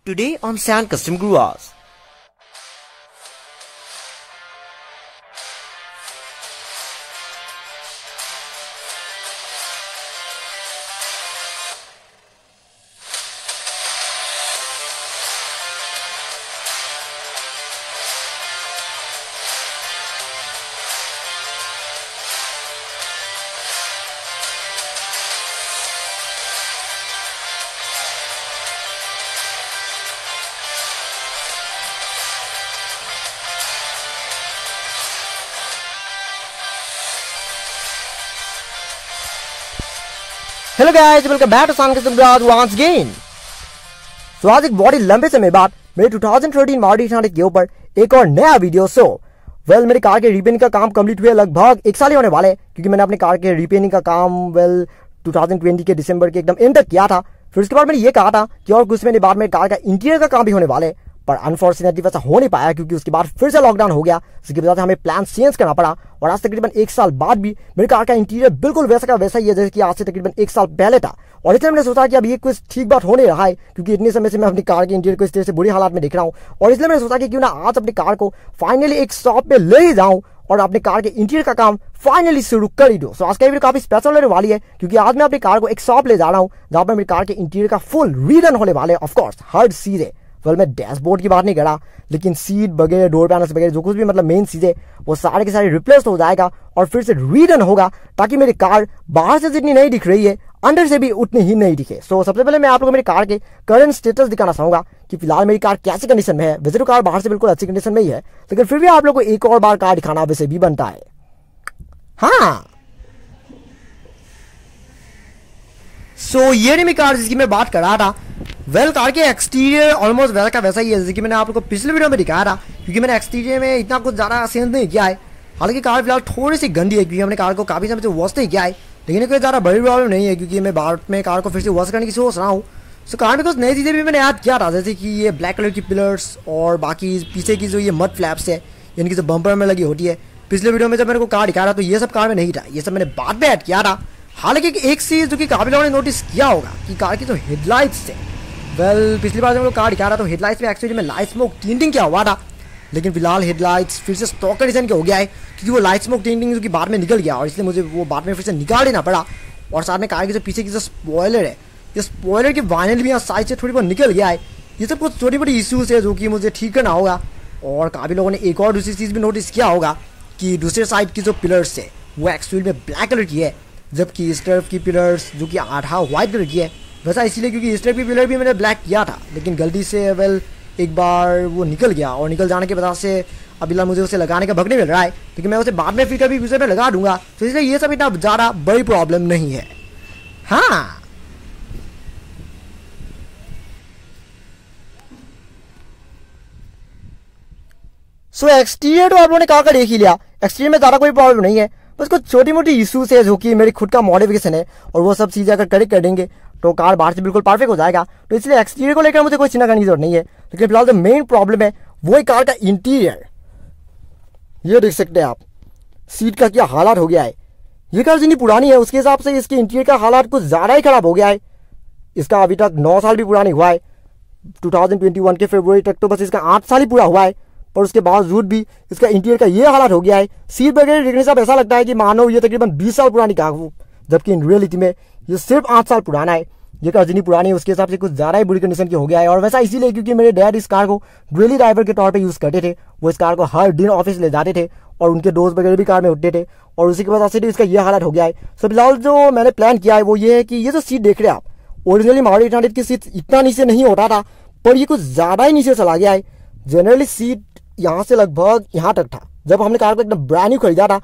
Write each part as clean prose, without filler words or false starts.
Today on San Custom Guruas. Hello guys, welcome back to San Custom Guruas once again. तो आज एक बड़ी लंबे समय बाद मेरे 2013 मारुति 800 के ऊपर एक और नया वीडियो। मेरी कार के रिपेयरिंग का काम कंप्लीट हुए लगभग एक साल ही होने वाले हैं, क्योंकि मैंने अपनी कार के रिपेयरिंग का काम 2020 के दिसंबर के एकदम एंड तक किया था। फिर उसके बाद मैंने ये कहा था कि और कुछ महीने बाद मेरी कार का इंटीरियर का काम भी होने वाले, पर अनफॉर्चुनेटली वैसा हो नहीं पाया, क्योंकि उसके बाद फिर से लॉकडाउन हो गया, जिसकी वजह से हमें प्लान चेंज करना पड़ा। और आज तकरीबन एक साल बाद भी मेरी कार का इंटीरियर बिल्कुल वैसा का वैसा ही है जैसे कि आज से तकरीबन एक साल पहले था। और इसलिए मैंने सोचा कि अब ये कुछ ठीक बात हो नहीं रहा है, क्योंकि इतने समय से मैं अपनी कार के इंटीरियर को इस तरह से बुरी हालात में देख रहा हूँ। और इसलिए मैंने सोचा कि क्यों ना आज अपनी कार को फाइनली एक शॉप पे ले ही जाऊं और अपनी कार के इंटीरियर का काम फाइनली शुरू कर ही दो। आज का वीडियो काफी स्पेशल होने वाली है, क्योंकि आज मैं अपनी कार को एक शॉप ले जा रहा हूँ जहां पर मेरी कार के इंटीरियर का फुल रीडन होने वाले। ऑफकोर्स हर चीज है, मैं डैशबोर्ड की बात नहीं कर रहा, लेकिन सीट वगैरह, डोर पैनल्स वगैरह, जो कुछ भी मतलब मेन चीजें, वो सारे के सारे रिप्लेस हो जाएगा और फिर से रीडन होगा, ताकि मेरी कार बाहर से जितनी नहीं दिख रही है अंदर से भी उतनी ही नहीं दिखे। सबसे पहले मैं आप लोगों को मेरी कार के करंट स्टेटस दिखाना चाहूंगा कि फिलहाल मेरी कार कैसी कंडीशन में है। वैसे तो कार बाहर से बिल्कुल अच्छी कंडीशन में ही है, लेकिन फिर भी आप लोग को एक और बार कार दिखाना वैसे भी बनता है। हाँ, ये मेरी कार जिसकी मैं बात कर रहा था। कार के एक्सटीरियर ऑलमोस्ट वैसा का वैसा ही है जैसे कि मैंने आप लोगों को पिछले वीडियो में दिखाया था, क्योंकि मैंने एक्सटीरियर में इतना कुछ ज़्यादा चेंज नहीं किया है। हालांकि कार फिलहाल थोड़ी सी गंदी है, क्योंकि हमने कार को काफ़ी समय से वॉश नहीं किया है, लेकिन कोई ज़्यादा बड़ी प्रॉब्लम नहीं है, क्योंकि मैं बाद में कार को फिर से वॉश करने की सोच रहा हूँ। कार में कुछ नई चीज़ें भी मैंने याद किया था, जैसे कि ये ब्लैक कलर की पिलर्स और बाकी पीछे की जो ये मड फ्लैप्स है, यानी कि जो बम्पर में लगी होती है। पिछले वीडियो में जब मेरे को कार दिखा रहा तो ये सब कार में नहीं था, ये सब मैंने बाद में ऐड किया था। हालांकि एक चीज़ जो कि काफ़ी लोगों ने नोटिस किया होगा कि कार की जो हेडलाइट्स है, पिछली बार जब लोग कार दिखा रहा तो हेडलाइट्स में एक्चुअली में लाइट स्मोक टिंटिंग क्या हुआ था, लेकिन फिलहाल हेडलाइट्स फिर से स्टॉक कंडीशन के हो गया है, क्योंकि वो लाइट स्मोक टिंटिंग जो कि बाद में निकल गया, और इसलिए मुझे वो बाद में फिर से निकाल देना पड़ा। और साथ में कार की जो पीछे की जो स्पॉयलर है, ये स्पॉयलर की वाइनल भी यहाँ साइड से थोड़ी बहुत निकल गया है। ये सब कुछ छोटी बड़ी इश्यूज है जो कि मुझे ठीक करना होगा। और काफ़ी लोगों ने एक और दूसरी चीज़ भी नोटिस किया होगा कि दूसरे साइड की जो पिलर्स है वो एक्चुअली में ब्लैक कलर की है, जबकि इस तरफ की पिलर्स जो कि आधा व्हाइट कलर की है। वैसा इसलिए क्योंकि इस तरफ की पिलर भी मैंने ब्लैक किया था, लेकिन गलती से एक बार वो निकल गया, और निकल जाने के वजह से अभी मुझे उसे लगाने का भग नहीं मिल रहा है, लेकिन मैं उसे बाद में फिर कभी उसे मैं लगा दूंगा। तो इसलिए ये सब इतना ज़्यादा बड़ी प्रॉब्लम नहीं है। हाँ, एक्सटीरियर तो आप लोगों ने कहा देख ही लिया। एक्सटीरियर में ज़्यादा कोई प्रॉब्लम नहीं है, बस कुछ छोटी मोटी इश्यूज है जो कि मेरी खुद का मॉडिफिकेशन है, और वो सब चीज़ें अगर करेक्ट कर देंगे तो कार बाहर से बिल्कुल परफेक्ट हो जाएगा। तो इसलिए एक्सटीरियर को लेकर मुझे कोई चिंता करने की जरूरत नहीं है। लेकिन फिलहाल जो मेन प्रॉब्लम है वो है कार का इंटीरियर। ये देख सकते हैं आप, सीट का क्या हालात हो गया है। ये कार जितनी पुरानी है उसके हिसाब से इसके इंटीरियर का हालात कुछ ज़्यादा ही खराब हो गया है। इसका अभी तक 9 साल भी पूरा नहीं हुआ है। 2021 के फरवरी तक तो बस इसका 8 साल ही पूरा हुआ है, पर उसके बावजूद भी इसका इंटीरियर का ये हालत हो गया है। सीट वगैरह देखने से ऐसा लगता है कि मानो ये तकरीबन 20 साल पुरानी कार हो, जबकि इन रियलिटी में ये सिर्फ 8 साल पुराना है। ये कार जितनी पुरानी है उसके हिसाब से कुछ ज़्यादा ही बुरी कंडीशन की हो गया है। और वैसा इसीलिए क्योंकि मेरे डैड इस कार को डेली ड्राइवर के तौर पे यूज़ करते थे। वो इस कार को हर दिन ऑफिस ले जाते थे, और उनके दोस्त वगैरह भी कार में उठते थे, और उसी की वजह से इसका ये हालत हो गया है। फिलहाल जो मैंने प्लान किया है वो ये है कि ये जो सीट देख रहे हैं आप, ओरिजिनली मारुति 800 की सीट इतना नीचे नहीं होता था, पर ये कुछ ज़्यादा ही नीचे चला गया है। जनरली सीट यहाँ से लगभग यहाँ तक था। जब हमने कार को एकदम ब्रांड न्यू खरीदा था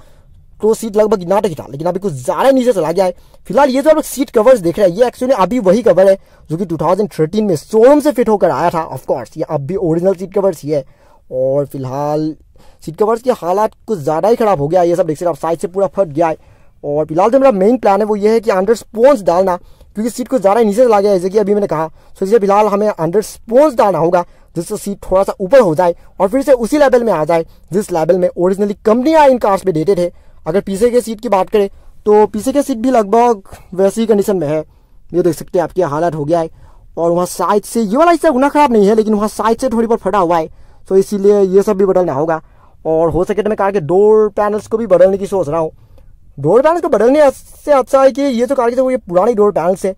तो सीट लगभग इतना तक ही था, लेकिन अभी कुछ ज़्यादा नीचे चला गया है। फिलहाल ये जो आप सीट कवर्स देख रहे हैं ये एक्चुअली अभी वही कवर है जो कि 2013 में शोरूम से फिट होकर आया था। ऑफकोर्स ये अब भी ओरिजिनल सीट कवर्स ही है। और फिलहाल सीट कवर्स की हालात कुछ ज़्यादा ही खराब हो गया है। ये सब देख सकते आप, साइड से पूरा फट गया है। और फिलहाल जो मेरा मेन प्लान है वो ये है कि अंडर स्पोन्स डालना, क्योंकि सीट को ज़्यादा नीचे चला गया है जैसे कि अभी मैंने कहा। इसलिए फिलहाल हमें अंडर स्पोन्स डालना होगा जिससे सीट थोड़ा सा ऊपर हो जाए और फिर से उसी लेवल में आ जाए जिस लेवल में ओरिजिनली कंपनियां इन कार्स पे देते थे। अगर पीछे के सीट की बात करें तो पीछे के सीट भी लगभग वैसी ही कंडीशन में है। ये देख सकते हैं आपकी हालत हो गया है। और वहाँ साइड से ये वाला हिस्सा उतना खराब नहीं है, लेकिन वहाँ साइड से थोड़ी बहुत फटा हुआ है, तो इसीलिए ये सब भी बदलना होगा। और हो सके तो मैं कार के डोर पैनल्स को भी बदलने की सोच रहा हूँ। डोर पैनल्स को बदलने से अच्छा है कि ये जो कार की ये पुरानी डोर पैनल्स है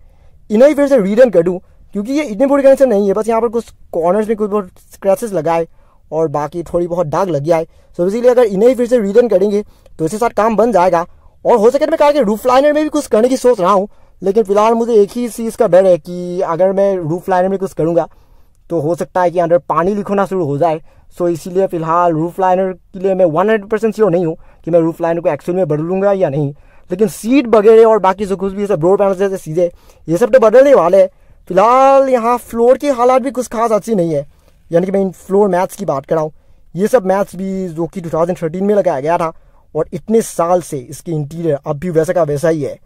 इन्हें फिर से रीडन कर दूँ, क्योंकि ये इतनी बुरी कंडीशन नहीं है। बस यहाँ पर कुछ कॉर्नर्स में कुछ बहुत स्क्रैचेस लगाए और बाकी थोड़ी बहुत दाग लग गया है। सो इसीलिए अगर इन्हें फिर से रीडन करेंगे तो इसके साथ काम बन जाएगा। और हो सके तो मैं कार के रूफ लाइनर में भी कुछ करने की सोच रहा हूँ, लेकिन फिलहाल मुझे एक ही चीज़ का डर है कि अगर मैं रूफ लाइनर में कुछ करूँगा तो हो सकता है कि अंदर पानी लीक होना शुरू हो जाए। सो इसीलिए फिलहाल रूफ लाइनर के लिए मैं 100% श्योर नहीं हूँ कि मैं रूफ लाइनर को एक्चुअल में बदलूंगा या नहीं, लेकिन सीट वगैरह और बाकी जो कुछ भी सब डोर पैनल जैसे सीधे ये सब तो बदलने वाले हैं। फिलहाल यहाँ फ्लोर की हालात भी कुछ खास अच्छी नहीं है, यानी कि मैं इन फ्लोर मैट्स की बात कर रहा हूँ। ये सब मैट्स भी जो कि 2013 में लगाया गया था और इतने साल से इसकी इंटीरियर अब भी वैसा का वैसा ही है।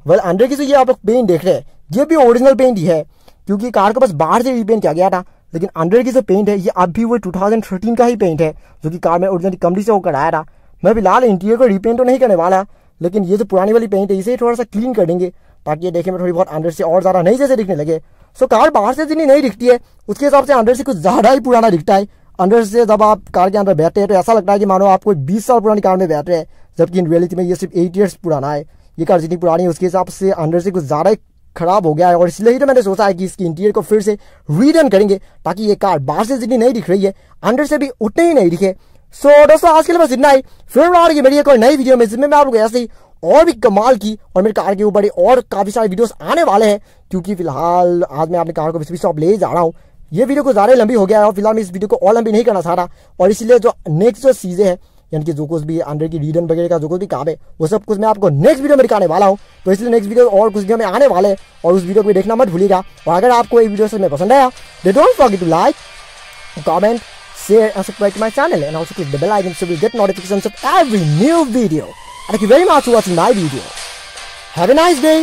वेल अंदर की जो ये आप लोग पेंट देख रहे हैं ये भी ओरिजिनल पेंट ही है, क्योंकि कार को बस बाहर से रीपेंट किया गया था, लेकिन अंदर की जो पेंट है ये अब भी वो 2013 का ही पेंट है जो कि कार में ओरिजिनली कंपनी से होकर आया था। मैं फिलहाल इंटीरियर को रीपेंट तो नहीं करने वाला, लेकिन ये जो पुरानी वाली पेंट है इसे थोड़ा सा क्लीन कर देंगे ताकि ये देखने में थोड़ी बहुत अंदर से और ज़्यादा नई जैसे दिखने लगे। सो कार बाहर से जितनी नई दिखती है उसके हिसाब से अंदर से कुछ ज़्यादा ही पुराना दिखता है। अंदर से जब आप कार के अंदर बैठते हैं तो ऐसा लगता है कि मानो आप कोई 20 साल पुरानी कार में बैठ रहे हैं, जबकि इन रियलिटी में ये सिर्फ 8 ईयर्स पुराना है। ये कार जितनी पुरानी है उसके हिसाब से अंदर से कुछ ज़्यादा ही खराब हो गया है, और इसलिए ही तो मैंने सोचा है कि इसकी इंटीरियर को फिर से रीडन करेंगे ताकि ये कार बाहर से जितनी नई दिख रही है अंदर से भी उतनी ही नहीं दिखे। सो दोस्तों आज के लिए बस इतना ही। फिर आ रही है मेरी एक और नई वीडियो में, जिसमें मैं आप लोग ऐसे ही और भी कमाल की और मेरी कार के ऊपर और काफ़ी सारे वीडियोस आने वाले हैं, क्योंकि फिलहाल आज मैं अपनी कार को विस्पी शॉप ले जा रहा हूँ। ये वीडियो को ज़्यादा लंबी हो गया है और फिलहाल मैं इस वीडियो को और लंबी नहीं करना चाह रहा, और इसलिए जो नेक्स्ट जो चीज़ें हैं यानी कि जो कुछ भी अंदर की रीडन वगैरह का जो कुछ भी काम है वो सब कुछ मैं आपको नेक्स्ट वीडियो में दिखाने वाला हूँ। तो इसलिए नेक्स्ट वीडियो और कुछ वीडियो में आने वाले हैं और उस वीडियो को भी देखना मत भूलिएगा। और अगर आपको ये वीडियो में पसंद आया तो don't forget to like, comment, share and subscribe to my channel, and also click the bell icon so you get notifications of every new video. And thank you very much for watching my video. Have a nice day.